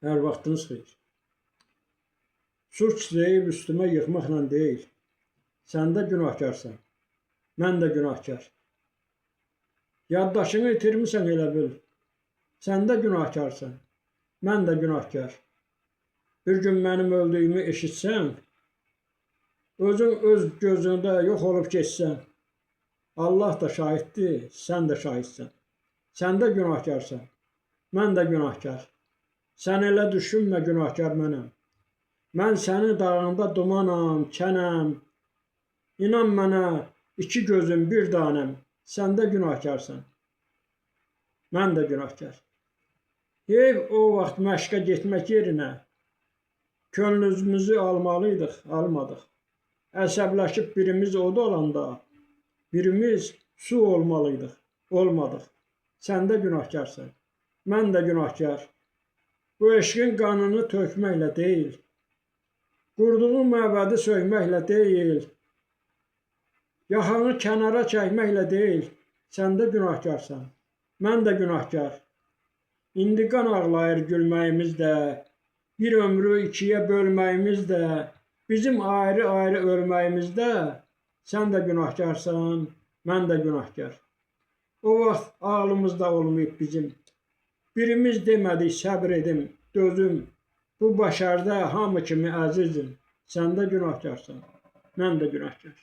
Hər vaxtınız xeyir. Suç deyib üstümə yıxmaqla deyil. Sən də günahkarsan, mən də günahkar. Yaddaşını itirmisən elə bil. Sən də günahkarsan, mən də günahkar. Bir gün mənim öldüyümü eşitsən, özün öz gözündə yox olub geçsən, Allah da şahiddir, sən də şahidsən. Sən də günahkarsan, mən də günahkar. Sən elə düşünmə günahkar mənəm. Mən sənin dağında dumanam, kənəm. İnan mənə, iki gözüm bir danəm. Sən də günahkarsan, mən də günahkar. Heyv o vaxt məşqə getmək yerinə könlümüzü almalıydıq, almadıq. Əsəbləşib birimiz oda olanda, birimiz su olmalıydıq, olmadıq. Sən də günahkarsan, mən də günahkar. Bu eşqin qanını tökməklə deyil, qurduğun məbədi söyməklə deyil, yaxanı kənara çəkməklə deyil, sən də günahkarsan, mən də günahkar. İndi qan ağlayır gülməyimiz də, bir ömrü ikiyə bölməyimiz də, bizim ayrı-ayrı ölməyimizdə, sən də günahkarsan, mən də günahkar. O vaxt ağlımızda olmayıb bizim. Birimiz demədik səbr edim, dözüm, bu başarda hamı kimi əzizim. Sən də günahkarsan, mən də günahkar.